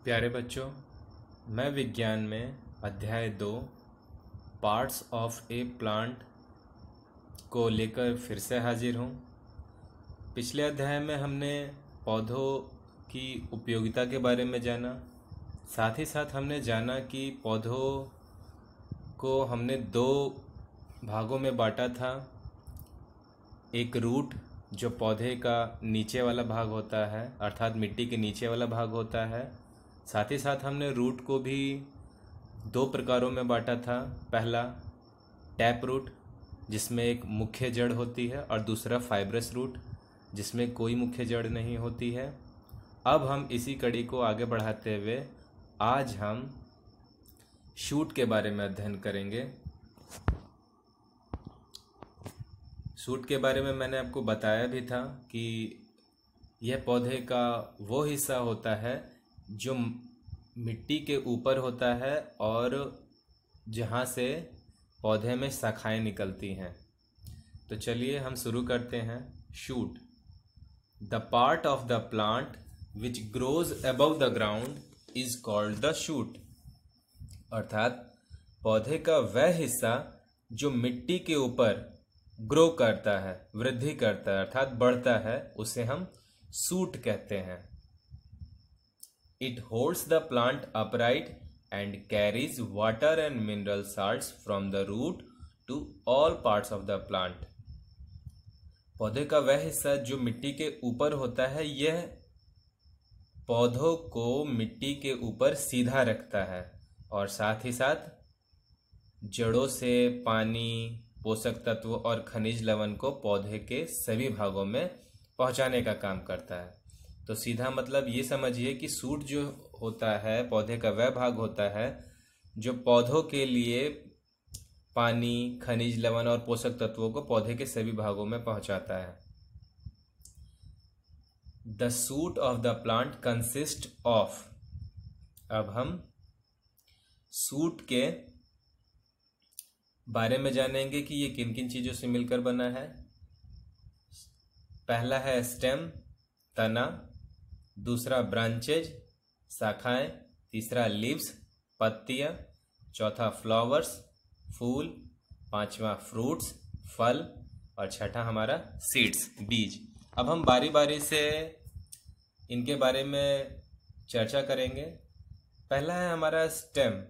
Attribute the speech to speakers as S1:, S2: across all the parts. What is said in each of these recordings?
S1: प्यारे बच्चों, मैं विज्ञान में अध्याय 2 पार्ट्स ऑफ ए प्लांट को लेकर फिर से हाजिर हूँ। पिछले अध्याय में हमने पौधों की उपयोगिता के बारे में जाना। साथ ही साथ हमने जाना कि पौधों को हमने 2 भागों में बांटा था। एक रूट जो पौधे का नीचे वाला भाग होता है, अर्थात मिट्टी के नीचे वाला भाग होता है। साथ ही साथ हमने रूट को भी 2 प्रकारों में बांटा था। पहला टैप रूट, जिसमें एक मुख्य जड़ होती है, और दूसरा फाइब्रस रूट, जिसमें कोई मुख्य जड़ नहीं होती है। अब हम इसी कड़ी को आगे बढ़ाते हुए आज हम शूट के बारे में अध्ययन करेंगे। शूट के बारे में मैंने आपको बताया भी था कि यह पौधे का वो हिस्सा होता है जो मिट्टी के ऊपर होता है और जहाँ से पौधे में शाखाएं निकलती हैं। तो चलिए हम शुरू करते हैं। Shoot, the part of the plant which grows above the ground is called the shoot. अर्थात पौधे का वह हिस्सा जो मिट्टी के ऊपर ग्रो करता है, वृद्धि करता है, अर्थात बढ़ता है, उसे हम शूट कहते हैं। It holds the plant upright and carries water and mineral salts from the root to all parts of the plant. पौधे का वह हिस्सा जो मिट्टी के ऊपर होता है, यह पौधों को मिट्टी के ऊपर सीधा रखता है और साथ ही साथ जड़ों से पानी, पोषक तत्व और खनिज लवण को पौधे के सभी भागों में पहुंचाने का काम करता है। तो सीधा मतलब ये समझिए कि शूट जो होता है पौधे का वह भाग होता है जो पौधों के लिए पानी, खनिज लवण और पोषक तत्वों को पौधे के सभी भागों में पहुंचाता है। The shoot of the plant consist of. अब हम शूट के बारे में जानेंगे कि ये किन किन चीज़ों से मिलकर बना है। पहला है स्टेम, तना। दूसरा ब्रांचेज, शाखाएं। तीसरा लीव्स, पत्तियां। चौथा फ्लावर्स, फूल। पांचवा फ्रूट्स, फल। और छठा हमारा सीड्स, बीज। अब हम बारी बारी से इनके बारे में चर्चा करेंगे। पहला है हमारा stem.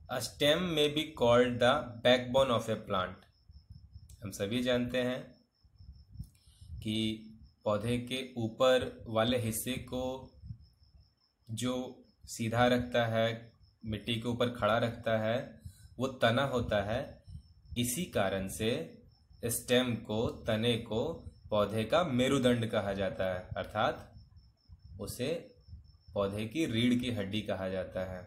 S1: A stem may be called the backbone of a plant. हम सभी जानते हैं कि पौधे के ऊपर वाले हिस्से को जो सीधा रखता है, मिट्टी के ऊपर खड़ा रखता है, वो तना होता है। इसी कारण से स्टेम को, तने को पौधे का मेरुदंड कहा जाता है, अर्थात उसे पौधे की रीढ़ की हड्डी कहा जाता है।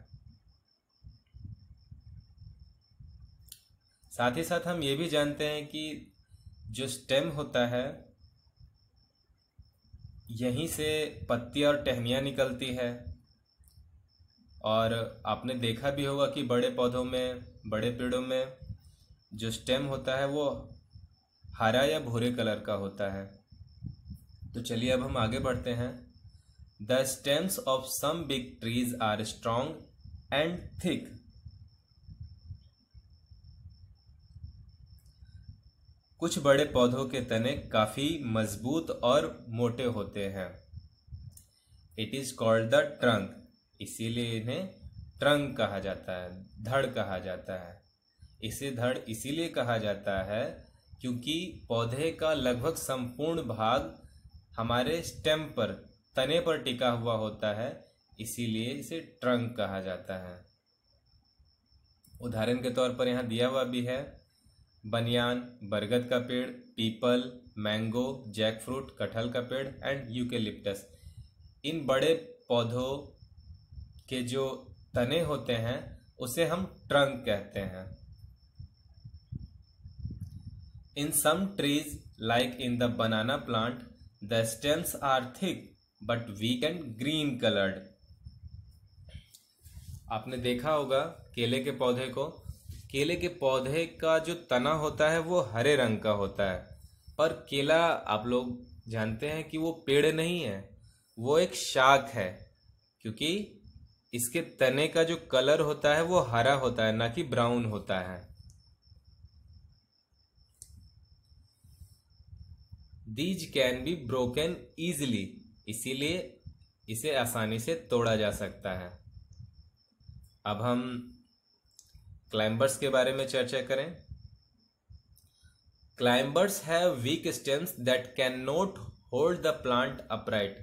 S1: साथ ही साथ हम ये भी जानते हैं कि जो स्टेम होता है, यहीं से पत्तियां और टहनियाँ निकलती है। और आपने देखा भी होगा कि बड़े पौधों में, बड़े पेड़ों में जो स्टेम होता है वो हरा या भूरे कलर का होता है। तो चलिए अब हम आगे बढ़ते हैं। The stems of some big trees are strong and thick. कुछ बड़े पौधों के तने काफी मजबूत और मोटे होते हैं। It is called the trunk. इसीलिए इन्हें ट्रंक कहा जाता है, धड़ कहा जाता है। इसे धड़ इसीलिए कहा जाता है क्योंकि पौधे का लगभग संपूर्ण भाग हमारे स्टेम पर, तने पर टिका हुआ होता है, इसीलिए इसे ट्रंक कहा जाता है। उदाहरण के तौर पर यहाँ दिया हुआ भी है बनियान, बरगद का पेड़, पीपल, मैंगो, जैकफ्रूट, कटहल का पेड़ एंड यूकेलिप्टस। इन बड़े पौधों के जो तने होते हैं उसे हम ट्रंक कहते हैं। In some trees like in the banana plant the stems are thick but weak and green coloured. आपने देखा होगा केले के पौधे को। केले के पौधे का जो तना होता है वो हरे रंग का होता है, पर केला आप लोग जानते हैं कि वो पेड़ नहीं है, वो एक शाक है, क्योंकि इसके तने का जो कलर होता है वो हरा होता है, ना कि ब्राउन होता है। These can be broken easily, इसीलिए इसे आसानी से तोड़ा जा सकता है। अब हम क्लाइंबर्स के बारे में चर्चा करें। Climbers have week stems that can not hold the plant upright.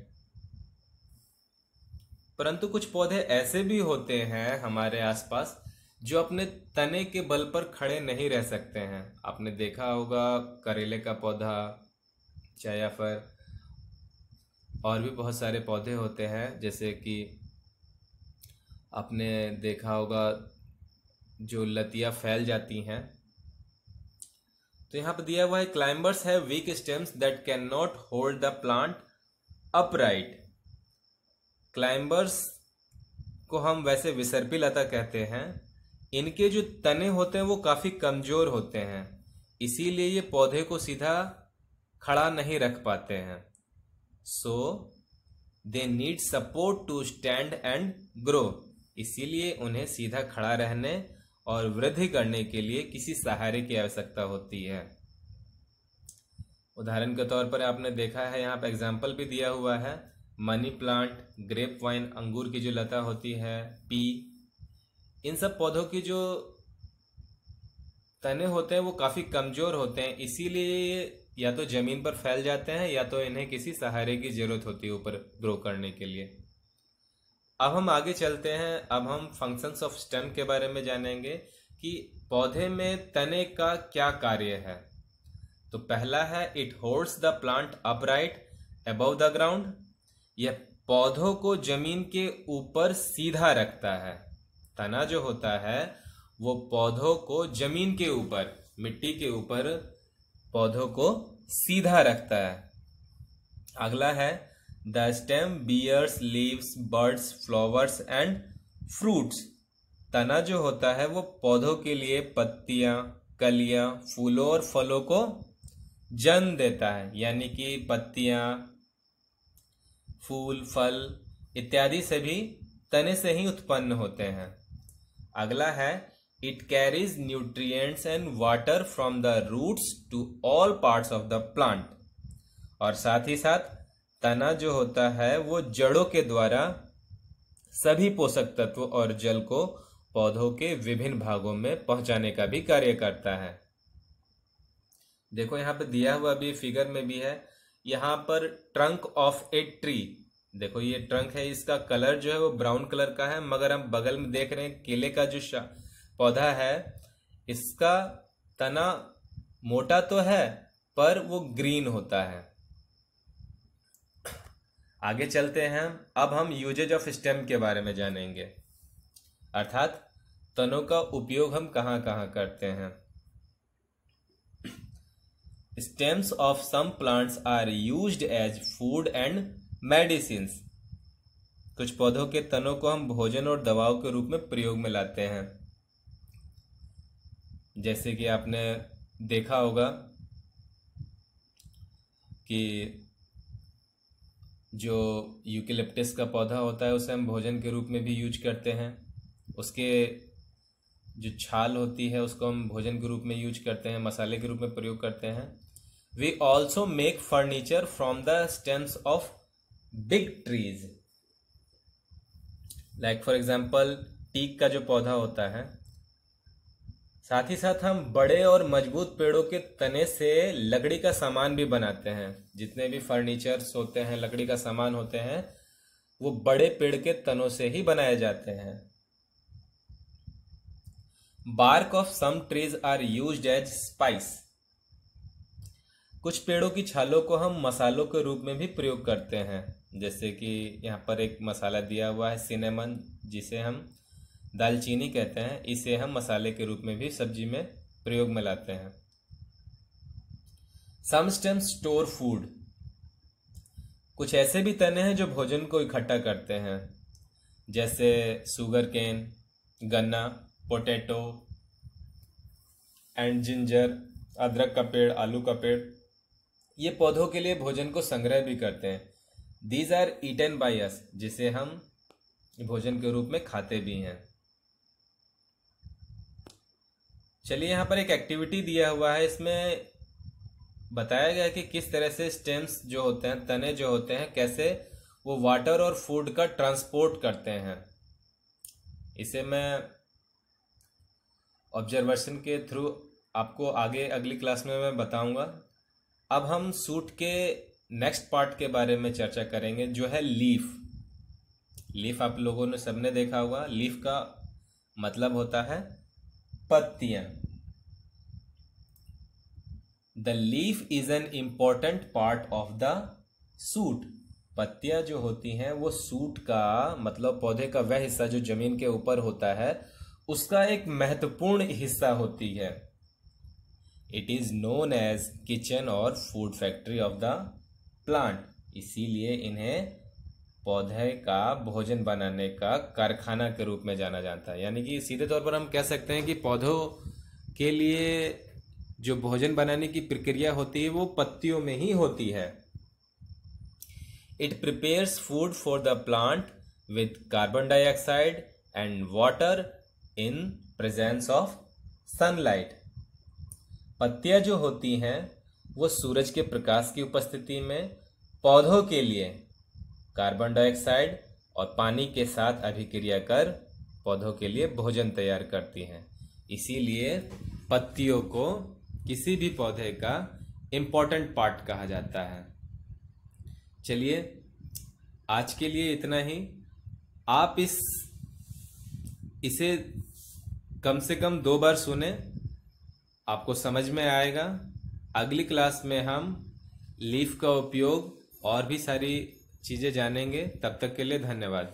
S1: परंतु कुछ पौधे ऐसे भी होते हैं हमारे आसपास जो अपने तने के बल पर खड़े नहीं रह सकते हैं। आपने देखा होगा करेले का पौधा, चाहे या फिर और भी बहुत सारे पौधे होते हैं, जैसे कि आपने देखा होगा जो लतियां फैल जाती हैं। तो यहाँ पर दिया हुआ है climbers have week stems that can not hold the plant upright. Climbers को हम वैसे विसर्पी लता कहते हैं। इनके जो तने होते हैं वो काफी कमजोर होते हैं, इसीलिए ये पौधे को सीधा खड़ा नहीं रख पाते हैं। So they need support to stand and grow, इसीलिए उन्हें सीधा खड़ा रहने और वृद्धि करने के लिए किसी सहारे की आवश्यकता होती है। उदाहरण के तौर पर आपने देखा है, यहाँ पर एग्जाम्पल भी दिया हुआ है, मनी प्लांट, ग्रेप वाइन, अंगूर की जो लता होती है, पी, इन सब पौधों की जो तने होते हैं वो काफ़ी कमज़ोर होते हैं, इसीलिए ये या तो ज़मीन पर फैल जाते हैं या तो इन्हें किसी सहारे की ज़रूरत होती है ऊपर ग्रो करने के लिए। अब हम आगे चलते हैं। अब हम फंक्शंस ऑफ स्टेम के बारे में जानेंगे कि पौधे में तने का क्या कार्य है। तो पहला है it holds the plant upright above the ground. यह पौधों को जमीन के ऊपर सीधा रखता है। तना जो होता है वो पौधों को जमीन के ऊपर, मिट्टी के ऊपर पौधों को सीधा रखता है। अगला है the stem bears leaves, buds, flowers and fruits. तना जो होता है वो पौधों के लिए पत्तियां, कलियां, फूलों और फलों को जन्म देता है, यानी कि पत्तियां, फूल, फल इत्यादि सभी तने से ही उत्पन्न होते हैं। अगला है it carries nutrients and water from the roots to all parts of the plant. और साथ ही साथ तना जो होता है वो जड़ों के द्वारा सभी पोषक तत्व और जल को पौधों के विभिन्न भागों में पहुंचाने का भी कार्य करता है। देखो यहाँ पे दिया हुआ भी फिगर में भी है, यहाँ पर ट्रंक ऑफ ए ट्री। देखो ये ट्रंक है, इसका कलर जो है वो ब्राउन कलर का है, मगर हम बगल में देख रहे हैं केले का जो पौधा है, इसका तना मोटा तो है पर वो ग्रीन होता है। आगे चलते हैं। अब हम यूजेज ऑफ स्टेम के बारे में जानेंगे, अर्थात तनों का उपयोग हम कहाँ कहाँ करते हैं। Stems of some plants are used as food and medicines. कुछ पौधों के तनों को हम भोजन और दवाओं के रूप में प्रयोग में लाते हैं। जैसे कि आपने देखा होगा कि जो यूकेलिप्टस का पौधा होता है उसे हम भोजन के रूप में भी यूज करते हैं। उसके जो छाल होती है उसको हम भोजन के रूप में यूज करते हैं, मसाले के रूप में प्रयोग करते हैं। We also make furniture from the stems of big trees. Like for example teak का जो पौधा होता है। साथ ही साथ हम बड़े और मजबूत पेड़ों के तने से लकड़ी का सामान भी बनाते हैं। जितने भी फर्नीचर्स होते हैं, लकड़ी का सामान होते हैं, वो बड़े पेड़ के तनों से ही बनाए जाते हैं। Bark of some trees are used as spice. कुछ पेड़ों की छालों को हम मसालों के रूप में भी प्रयोग करते हैं। जैसे कि यहाँ पर एक मसाला दिया हुआ है सिनेमन, जिसे हम दालचीनी कहते हैं। इसे हम मसाले के रूप में भी सब्जी में प्रयोग में लाते हैं। सम स्टेम्स स्टोर फूड। कुछ ऐसे भी तने हैं जो भोजन को इकट्ठा करते हैं, जैसे सुगर केन, गन्ना, पोटैटो एंड जिंजर, अदरक का पेड़, आलू का पेड़। ये पौधों के लिए भोजन को संग्रह भी करते हैं। These are eaten by us, जिसे हम भोजन के रूप में खाते भी हैं। चलिए यहाँ पर एक एक्टिविटी दिया हुआ है, इसमें बताया गया है कि किस तरह से स्टेम्स जो होते हैं, तने जो होते हैं, कैसे वो वाटर और फूड का ट्रांसपोर्ट करते हैं। इसे मैं ऑब्जर्वेशन के थ्रू आपको आगे अगली क्लास में मैं बताऊंगा। अब हम सूट के नेक्स्ट पार्ट के बारे में चर्चा करेंगे, जो है लीफ। लीफ आप लोगों ने सबने देखा होगा। लीफ का मतलब होता है पत्तियां। The leaf is an important part of the suit. पत्तियां जो होती हैं वो सूट का मतलब पौधे का वह हिस्सा जो जमीन के ऊपर होता है उसका एक महत्वपूर्ण हिस्सा होती है। It is known as kitchen और food factory of the plant. इसीलिए इन्हें पौधे का भोजन बनाने का कारखाना के रूप में जाना जाता है। यानी कि सीधे तौर पर हम कह सकते हैं कि पौधों के लिए जो भोजन बनाने की प्रक्रिया होती है वो पत्तियों में ही होती है। It prepares food for the plant with carbon dioxide and water in presence of sunlight. पत्तियां जो होती हैं वो सूरज के प्रकाश की उपस्थिति में पौधों के लिए कार्बन डाइऑक्साइड और पानी के साथ अभिक्रिया कर पौधों के लिए भोजन तैयार करती हैं। इसीलिए पत्तियों को किसी भी पौधे का इम्पोर्टेंट पार्ट कहा जाता है। चलिए आज के लिए इतना ही। आप इसे कम से कम 2 बार सुने, आपको समझ में आएगा। अगली क्लास में हम लीफ का उपयोग और भी सारी चीज़ें जानेंगे। तब तक के लिए धन्यवाद।